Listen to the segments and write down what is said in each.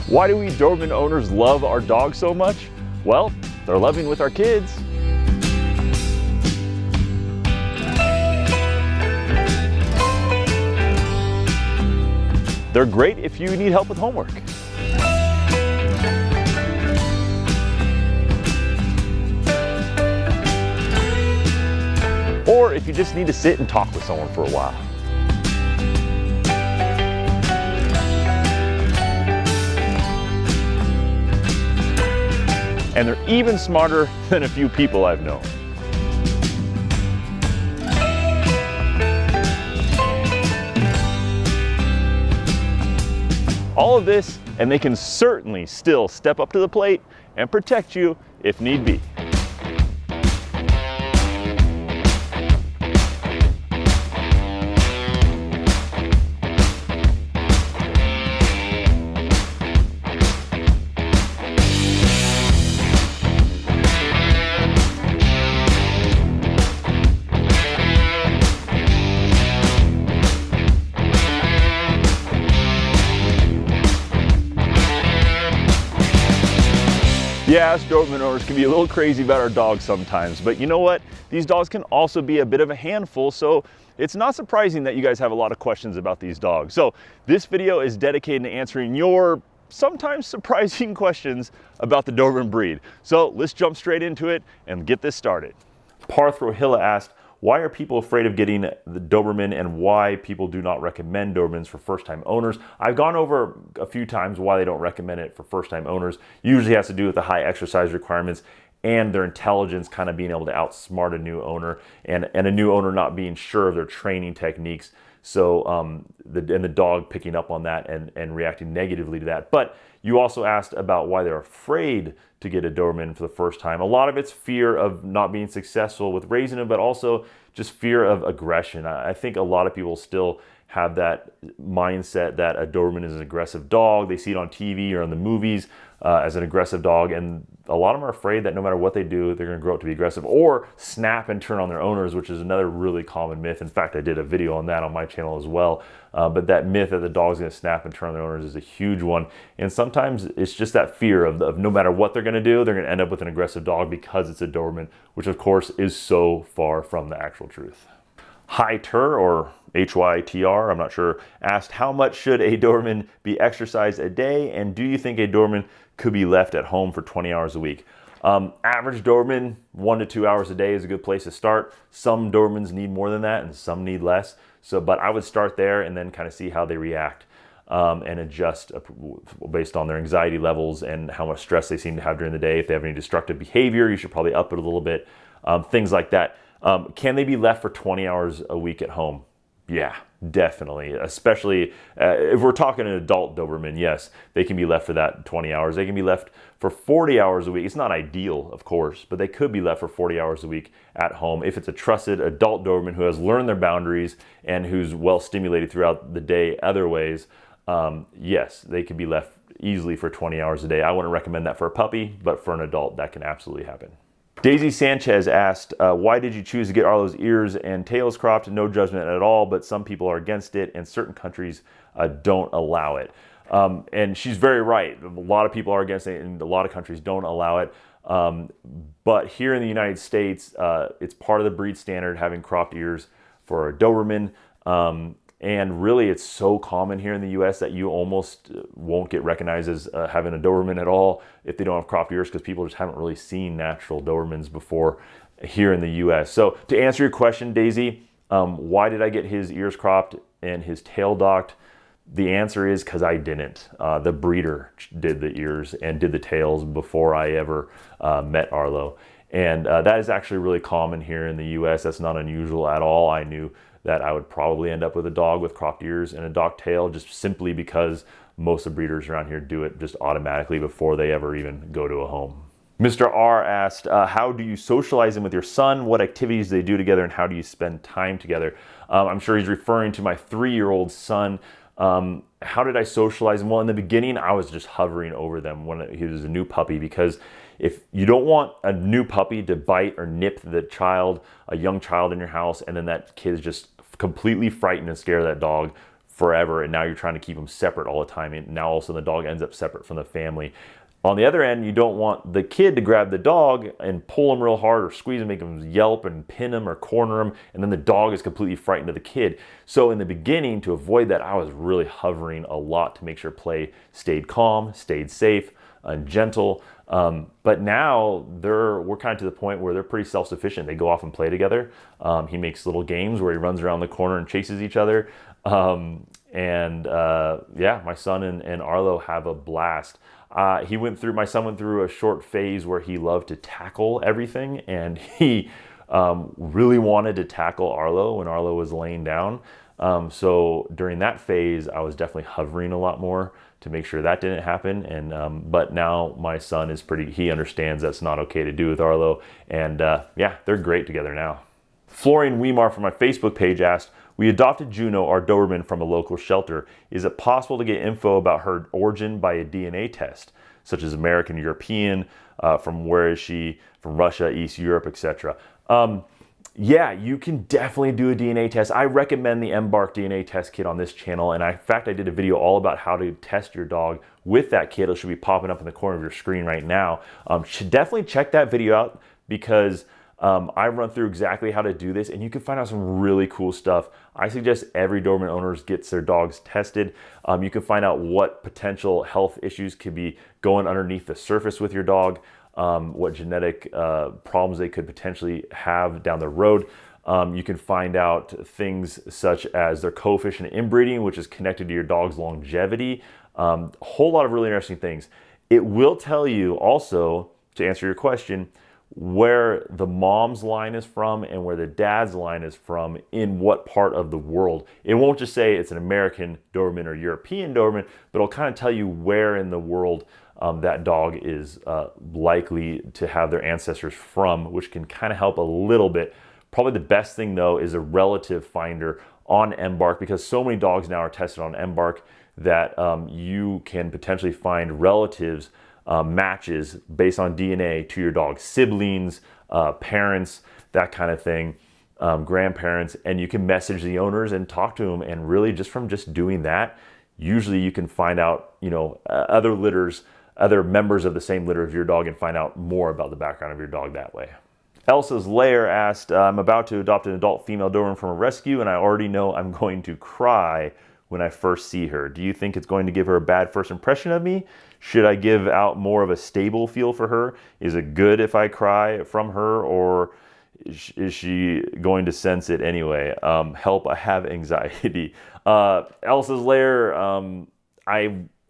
Why do we Doberman owners love our dogs so much? Well, they're loving with our kids. They're great if you need help with homework. Or if you just need to sit and talk with someone for a while. And they're even smarter than a few people I've known. All of this, and they can certainly still step up to the plate and protect you if need be. Yeah, us Doberman owners can be a little crazy about our dogs sometimes, but you know what? These dogs can also be a bit of a handful, so it's not surprising that you guys have a lot of questions about these dogs. So this video is dedicated to answering your sometimes surprising questions about the Doberman breed. So let's jump straight into it and get this started. Parthrohilla asked, why are people afraid of getting the Doberman and why people do not recommend Dobermans for first-time owners? I've gone over a few times why they don't recommend it for first-time owners. Usually has to do with the high exercise requirements and their intelligence kind of being able to outsmart a new owner and a new owner not being sure of their training techniques. So the dog picking up on that and reacting negatively to that. But you also asked about why they're afraid to get a Doberman for the first time. A lot of it's fear of not being successful with raising them, but also just fear of aggression. I think a lot of people still have that mindset that a Doberman is an aggressive dog. They see it on TV or in the movies as an aggressive dog, and a lot of them are afraid that no matter what they do, they're going to grow up to be aggressive or snap and turn on their owners, which is another really common myth. In fact, I did a video on that on my channel as well. But that myth that the dog's going to snap and turn on their owners is a huge one. And sometimes it's just that fear of no matter what they're going to do, they're going to end up with an aggressive dog because it's a Doberman, which of course is so far from the actual truth. Hyter, or Hytr, I'm not sure, asked, how much should a Doberman be exercised a day, and do you think a Doberman could be left at home for 20 hours a week? Average Doberman, 1 to 2 hours a day is a good place to start. Some Dobermans need more than that and some need less. But I would start there and then kind of see how they react and adjust based on their anxiety levels and how much stress they seem to have during the day. If they have any destructive behavior, you should probably up it a little bit, things like that. Can they be left for 20 hours a week at home? Yeah, definitely. Especially if we're talking an adult Doberman, yes, they can be left for that 20 hours. They can be left for 40 hours a week. It's not ideal, of course, but they could be left for 40 hours a week at home. If it's a trusted adult Doberman who has learned their boundaries and who's well stimulated throughout the day other ways, yes, they could be left easily for 20 hours a day. I wouldn't recommend that for a puppy, but for an adult, that can absolutely happen. Daisy Sanchez asked, why did you choose to get Arlo's ears and tails cropped? No judgment at all, but some people are against it and certain countries don't allow it. And she's very right. A lot of people are against it and a lot of countries don't allow it. But here in the United States, it's part of the breed standard having cropped ears for a Doberman. And really, it's so common here in the U.S. that you almost won't get recognized as having a Doberman at all if they don't have cropped ears, because people just haven't really seen natural Dobermans before here in the U.S. So to answer your question, Daisy, why did I get his ears cropped and his tail docked? The answer is because I didn't. The breeder did the ears and did the tails before I ever met Arlo. And that is actually really common here in the U.S. That's not unusual at all. I knew that I would probably end up with a dog with cropped ears and a docked tail just simply because most of the breeders around here do it just automatically before they ever even go to a home. Mr. R asked, how do you socialize them with your son? What activities do they do together and how do you spend time together? I'm sure he's referring to my 3-year-old son. How did I socialize him? Well, in the beginning, I was just hovering over them when he was a new puppy, because if you don't want a new puppy to bite or nip the child, a young child in your house, and then that kid is just completely frightened and scared of that dog forever, and now you're trying to keep them separate all the time, and now all of a sudden the dog ends up separate from the family. On the other end, you don't want the kid to grab the dog and pull him real hard or squeeze him, make him yelp and pin him or corner him, and then the dog is completely frightened of the kid. So in the beginning, to avoid that, I was really hovering a lot to make sure play stayed calm, stayed safe, and gentle. But now we're kind of to the point where they're pretty self-sufficient. They go off and play together. He makes little games where he runs around the corner and chases each other. Yeah, my son and Arlo have a blast. My son went through a short phase where he loved to tackle everything, and he really wanted to tackle Arlo when Arlo was laying down. So during that phase, I was definitely hovering a lot more to make sure that didn't happen. But now my son he understands that's not okay to do with Arlo. And yeah, they're great together now. Florian Weimar from my Facebook page asked, we adopted Juno, our Doberman, from a local shelter. Is it possible to get info about her origin by a DNA test, such as American, European, from where is she, from Russia, East Europe, etc.? Yeah, you can definitely do a DNA test. I recommend the Embark DNA test kit on this channel. And in fact, I did a video all about how to test your dog with that kit. It should be popping up in the corner of your screen right now. Should definitely check that video out, because I run through exactly how to do this, and you can find out some really cool stuff. I suggest every Doberman owner gets their dogs tested. You can find out what potential health issues could be going underneath the surface with your dog, what genetic problems they could potentially have down the road. You can find out things such as their coefficient of inbreeding, which is connected to your dog's longevity. A whole lot of really interesting things. It will tell you also, to answer your question, where the mom's line is from and where the dad's line is from in what part of the world. It won't just say it's an American Doberman or European Doberman, but it'll kind of tell you where in the world that dog is likely to have their ancestors from, which can kind of help a little bit. Probably the best thing though is a relative finder on Embark, because so many dogs now are tested on Embark that you can potentially find relatives, matches based on DNA to your dog's siblings, parents, that kind of thing, grandparents, and you can message the owners and talk to them. And really, just from doing that, usually you can find out, other litters, other members of the same litter of your dog, and find out more about the background of your dog that way. Elsa's Lair asked, I'm about to adopt an adult female Doberman from a rescue, and I already know I'm going to cry when I first see her. Do you think it's going to give her a bad first impression of me? Should I give out more of a stable feel for her? Is it good if I cry from her, or is she going to sense it anyway? Help, I have anxiety. Elsa's Lair,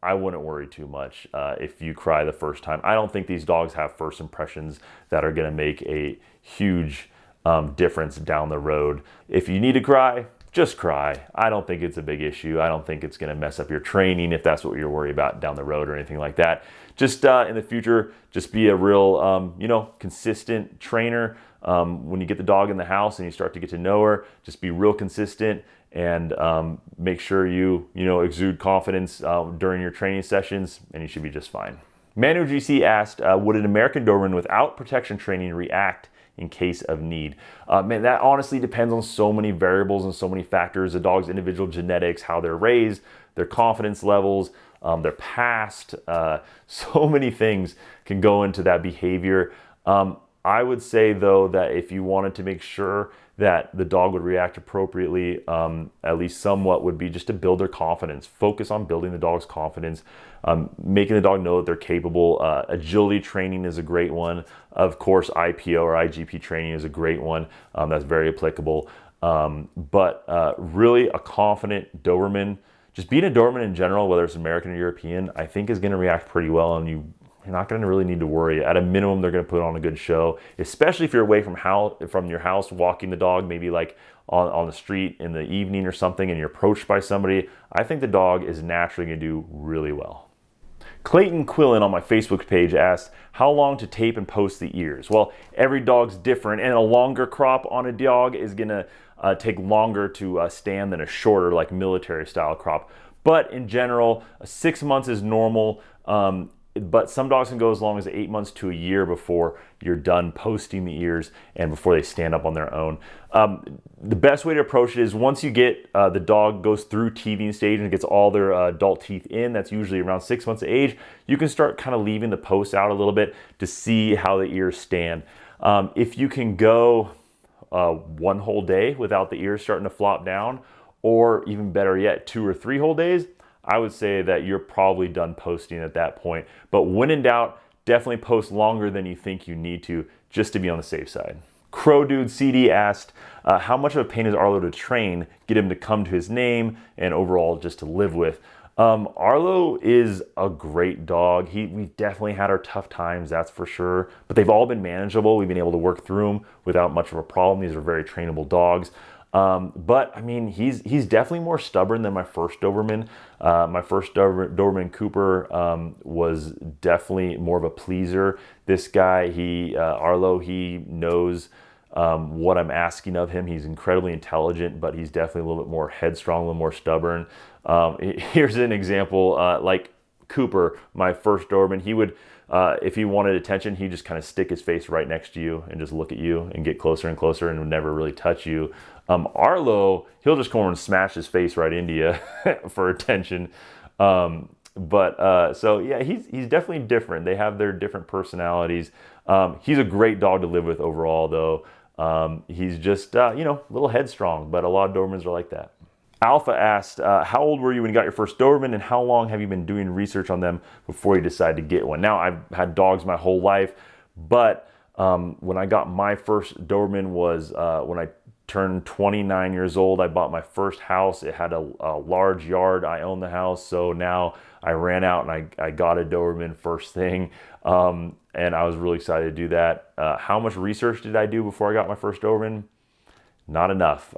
I wouldn't worry too much if you cry the first time. I don't think these dogs have first impressions that are gonna make a huge difference down the road. If you need to cry, just cry. I don't think it's a big issue. I don't think it's gonna mess up your training if that's what you're worried about down the road or anything like that. Just in the future, just be a real, consistent trainer. When you get the dog in the house and you start to get to know her, just be real consistent and make sure you exude confidence during your training sessions, and you should be just fine. Manu GC asked, would an American Doberman without protection training react in case of need? Man, that honestly depends on so many variables and so many factors: the dog's individual genetics, how they're raised, their confidence levels, their past. So many things can go into that behavior. I would say though that if you wanted to make sure that the dog would react appropriately, at least somewhat, would be just to build their confidence. Focus on building the dog's confidence, making the dog know that they're capable. Agility training is a great one. Of course, IPO or IGP training is a great one. That's very applicable. But really a confident Doberman, just being a Doberman in general, whether it's American or European, I think is gonna react pretty well, and you're not going to really need to worry. At a minimum, they're going to put on a good show, especially if you're away from your house, walking the dog, maybe like on the street in the evening or something, and you're approached by somebody. I think the dog is naturally going to do really well. Clayton Quillen on my Facebook page asked, how long to tape and post the ears? Well, every dog's different, and a longer crop on a dog is going to take longer to stand than a shorter, like military style crop. But in general, 6 months is normal. But some dogs can go as long as 8 months to a year before you're done posting the ears and before they stand up on their own. The best way to approach it is once you get the dog goes through teething stage and gets all their adult teeth in, that's usually around 6 months of age, you can start kind of leaving the post out a little bit to see how the ears stand. If you can go one whole day without the ears starting to flop down, or even better yet, 2 or 3 whole days, I would say that you're probably done posting at that point. But when in doubt, definitely post longer than you think you need to, just to be on the safe side. Crow Dude CD asked, how much of a pain is Arlo to train, get him to come to his name, and overall just to live with? Arlo is a great dog. We've definitely had our tough times, that's for sure, but they've all been manageable. We've been able to work through them without much of a problem. These are very trainable dogs. But I mean, he's definitely more stubborn than my first Doberman. My first Doberman Cooper was definitely more of a pleaser. This guy, Arlo, he knows what I'm asking of him. He's incredibly intelligent, but he's definitely a little bit more headstrong, a little more stubborn. Here's an example, like Cooper, my first Doberman, he would, if he wanted attention, he'd just kind of stick his face right next to you and just look at you and get closer and closer and would never really touch you. Arlo, he'll just come over and smash his face right into you for attention. So yeah, he's definitely different. They have their different personalities. He's a great dog to live with overall, though. He's just, a little headstrong, but a lot of Dobermans are like that. Alpha asked, how old were you when you got your first Doberman, and how long have you been doing research on them before you decided to get one? Now, I've had dogs my whole life, but when I got my first Doberman was when I turned 29 years old. I bought my first house. It had a large yard. I owned the house, so now I ran out and I got a Doberman first thing, and I was really excited to do that. How much research did I do before I got my first Doberman? Not enough.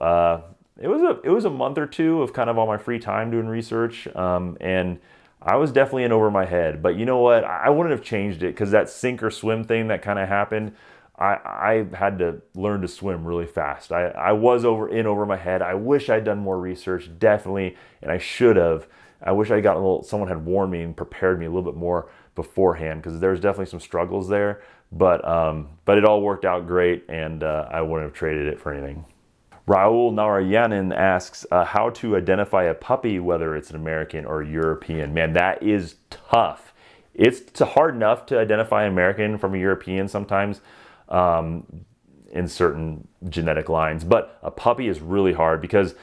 It was a month or two of kind of all my free time doing research, and I was definitely in over my head. But you know what? I wouldn't have changed it because that sink or swim thing that kind of happened, I had to learn to swim really fast. I was over my head. I wish I'd done more research, definitely, and I should have. I wish I got someone had warned me and prepared me a little bit more beforehand, because there's definitely some struggles there. But it all worked out great, and I wouldn't have traded it for anything. Raul Narayanan asks, how to identify a puppy, whether it's an American or European. Man, that is tough. It's hard enough to identify an American from a European sometimes in certain genetic lines, but a puppy is really hard because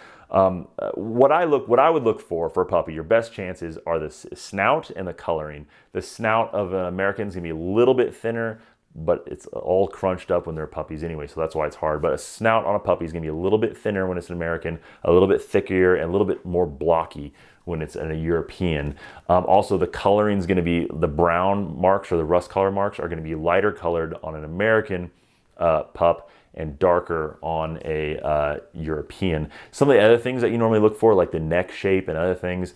what I would look for a puppy, your best chances are the snout and the coloring. The snout of an American is going to be a little bit thinner, but it's all crunched up when they're puppies anyway, so that's why it's hard. But a snout on a puppy is going to be a little bit thinner when it's an American, a little bit thicker, and a little bit more blocky when it's in a European. Also, the coloring is going to be, the brown marks or the rust color marks are going to be lighter colored on an American pup and darker on a European. Some of the other things that you normally look for, like the neck shape and other things,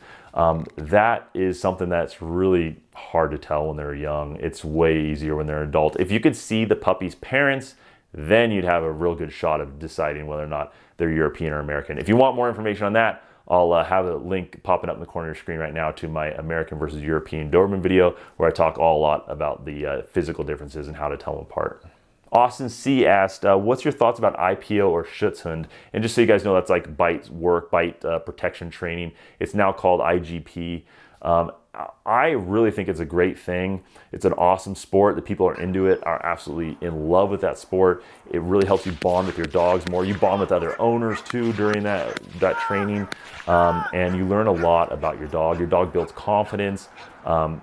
that is something that's really hard to tell when they're young. It's way easier when they're adult. If you could see the puppy's parents, then you'd have a real good shot of deciding whether or not they're European or American. If you want more information on that, I'll have a link popping up in the corner of your screen right now to my American versus European Doberman video, where I talk a lot about the physical differences and how to tell them apart. Austin C asked, what's your thoughts about IPO or Schutzhund? And just so you guys know, that's like bite protection training. It's now called IGP. I really think it's a great thing. It's an awesome sport. The people who are into it are absolutely in love with that sport. It really helps you bond with your dogs more. You bond with other owners too during that training, and you learn a lot about your dog. Your dog builds confidence.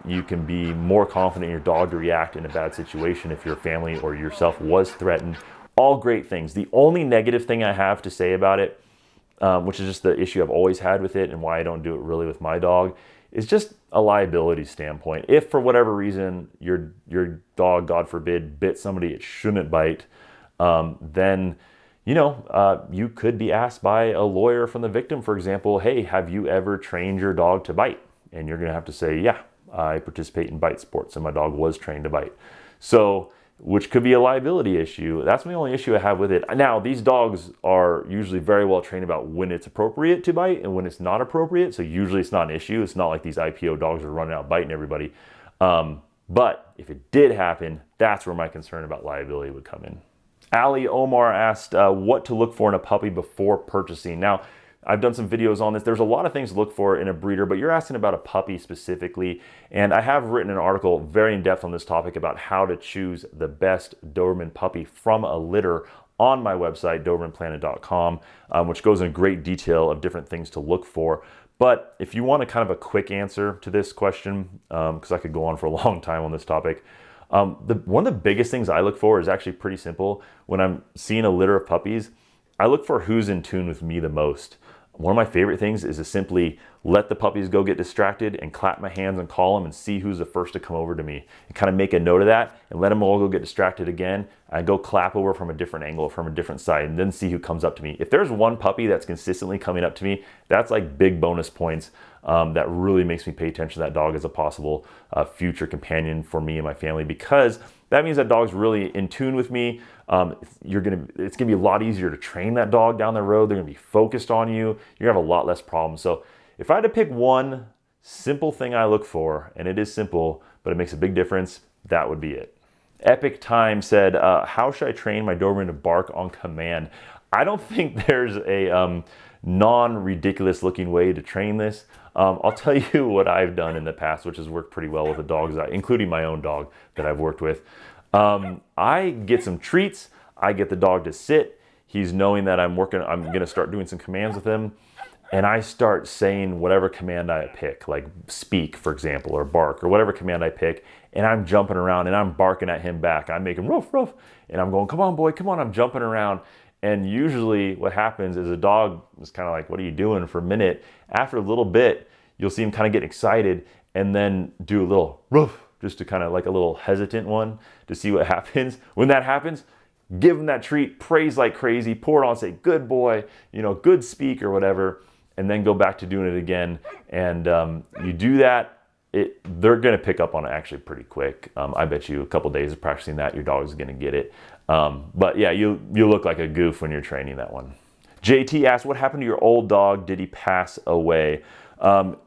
You can be more confident in your dog to react in a bad situation if your family or yourself was threatened. All great things. The only negative thing I have to say about it, which is just the issue I've always had with it and why I don't do it really with my dog, is just a liability standpoint. If for whatever reason your dog, God forbid, bit somebody it shouldn't bite, then you could be asked by a lawyer from the victim, for example, hey, have you ever trained your dog to bite? And you're gonna have to say, yeah, I participate in bite sports and my dog was trained to bite. So, which could be a liability issue. That's the only issue I have with it. Now, these dogs are usually very well trained about when it's appropriate to bite and when it's not appropriate. So usually it's not an issue. It's not like these IPO dogs are running out biting everybody. But if it did happen, that's where my concern about liability would come in. Ali Omar asked what to look for in a puppy before purchasing. Now, I've done some videos on this. There's a lot of things to look for in a breeder, but you're asking about a puppy specifically. And I have written an article very in depth on this topic about how to choose the best Doberman puppy from a litter on my website, DobermanPlanet.com, which goes in great detail of different things to look for. But if you want a kind of a quick answer to this question, because I could go on for a long time on this topic, one of the biggest things I look for is actually pretty simple. When I'm seeing a litter of puppies, I look for who's in tune with me the most. One of my favorite things is to simply let the puppies go get distracted and clap my hands and call them and see who's the first to come over to me, and kind of make a note of that and let them all go get distracted again. I go clap over from a different angle, from a different side, and then see who comes up to me. If there's one puppy that's consistently coming up to me, that's like big bonus points. That really makes me pay attention to that dog as a possible future companion for me and my family, because that means that dog's really in tune with me. It's gonna be a lot easier to train that dog down the road. They're gonna be focused on you. You're gonna have a lot less problems. So if I had to pick one simple thing I look for, and it is simple, but it makes a big difference, that would be it. Epic Time said, how should I train my Doberman to bark on command? I don't think there's a non-ridiculous looking way to train this. I'll tell you what I've done in the past, which has worked pretty well with the dogs, including my own dog that I've worked with. I get some treats. I get the dog to sit. He's knowing that I'm gonna start doing some commands with him. And I start saying whatever command I pick, like speak, for example, or bark, or whatever command I pick. And I'm jumping around and I'm barking at him back. I'm making ruff, ruff. And I'm going, come on, boy, come on. I'm jumping around. And usually what happens is the dog is kind of like, what are you doing for a minute? After a little bit, you'll see him kind of get excited and then do a little ruff, just to kind of like a little hesitant one to see what happens. When that happens, give him that treat, praise like crazy, pour it on, say, good boy, good speak or whatever, and then go back to doing it again. And you do that, they're gonna pick up on it actually pretty quick. I bet you a couple days of practicing that, your dog is gonna get it. But yeah, you look like a goof when you're training that one. JT asked, what happened to your old dog? Did he pass away?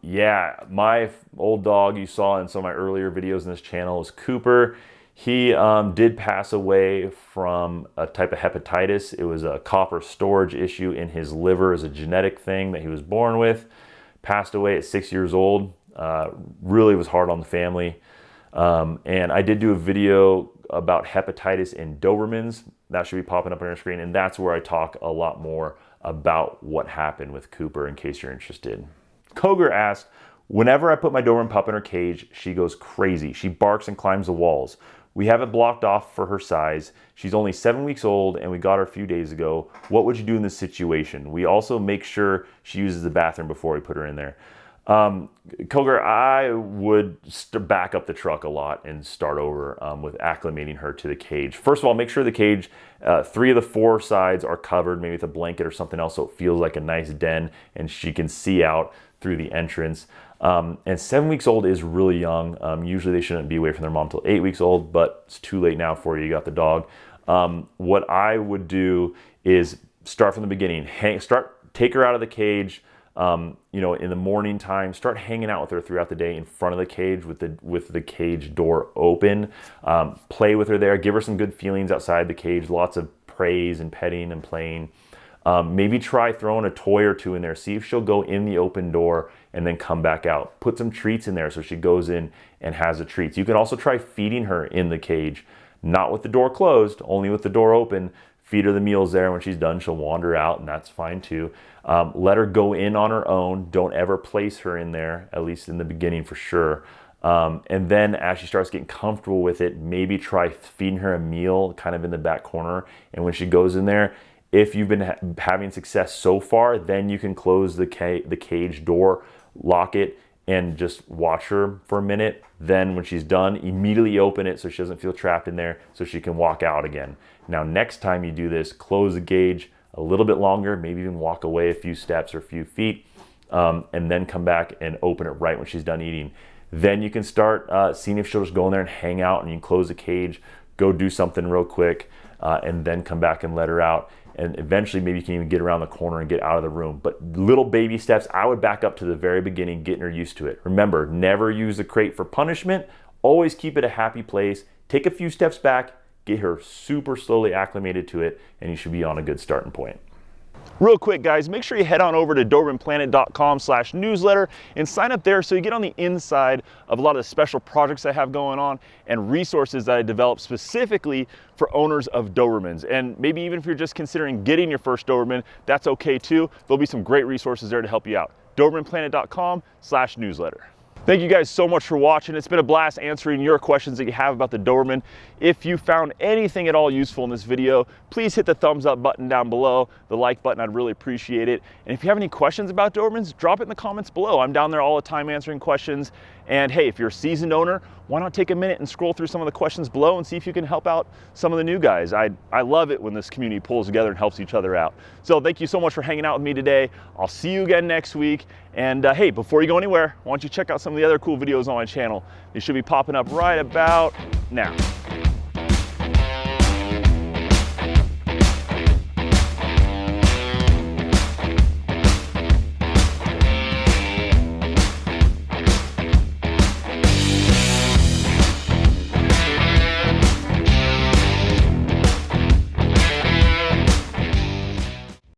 Yeah, my old dog you saw in some of my earlier videos in this channel is Cooper. He did pass away from a type of hepatitis. It was a copper storage issue in his liver. It was a genetic thing that he was born with. Passed away at 6 years old. Really was hard on the family. And I did do a video about hepatitis in Dobermans. That should be popping up on your screen. And that's where I talk a lot more about what happened with Cooper, in case you're interested. Koger asked, whenever I put my Doberman pup in her cage, she goes crazy. She barks and climbs the walls. We have it blocked off for her size. She's only 7 weeks old and we got her a few days ago. What would you do in this situation? We also make sure she uses the bathroom before we put her in there. Koger, I would back up the truck a lot and start over with acclimating her to the cage. First of all, make sure the cage, 3 of the 4 sides are covered, maybe with a blanket or something else, so it feels like a nice den and she can see out through the entrance. And 7 weeks old is really young. Usually they shouldn't be away from their mom till 8 weeks old, but it's too late now for you. You got the dog. What I would do is start from the beginning. Take her out of the cage. In the morning time, start hanging out with her throughout the day in front of the cage with the cage door open. Play with her there. Give her some good feelings outside the cage. Lots of praise and petting and playing. Maybe try throwing a toy or 2 in there. See if she'll go in the open door and then come back out. Put some treats in there so she goes in and has the treats. You can also try feeding her in the cage, not with the door closed, only with the door open. Feed her the meals there. When she's done, she'll wander out, and that's fine too. Let her go in on her own. Don't ever place her in there, at least in the beginning for sure. And then as she starts getting comfortable with it, maybe try feeding her a meal kind of in the back corner. And when she goes in there, if you've been having success so far, then you can close the cage door, lock it, and just watch her for a minute. Then when she's done, immediately open it so she doesn't feel trapped in there, so she can walk out again. Now, next time you do this, close the cage a little bit longer, maybe even walk away a few steps or a few feet, and then come back and open it right when she's done eating. Then you can start seeing if she'll just go in there and hang out, and you can close the cage, go do something real quick, and then come back and let her out. And eventually maybe you can even get around the corner and get out of the room. But little baby steps, I would back up to the very beginning, getting her used to it. Remember, never use the crate for punishment, Always keep it a happy place. Take a few steps back, get her super slowly acclimated to it, and you should be on a good starting point. Real quick, guys, make sure you head on over to DobermanPlanet.com/newsletter and sign up there so you get on the inside of a lot of the special projects I have going on and resources that I develop specifically for owners of Dobermans. And maybe even if you're just considering getting your first Doberman, that's okay too. There'll be some great resources there to help you out. DobermanPlanet.com/newsletter. Thank you guys so much for watching. It's been a blast answering your questions that you have about the Doberman. If you found anything at all useful in this video, please hit the thumbs up button down below, the like button, I'd really appreciate it. And if you have any questions about Dobermans, drop it in the comments below. I'm down there all the time answering questions. And hey, if you're a seasoned owner, why not take a minute and scroll through some of the questions below and see if you can help out some of the new guys. I love it when this community pulls together and helps each other out. So thank you so much for hanging out with me today. I'll see you again next week. And hey, before you go anywhere, why don't you check out some of the other cool videos on my channel. They should be popping up right about now.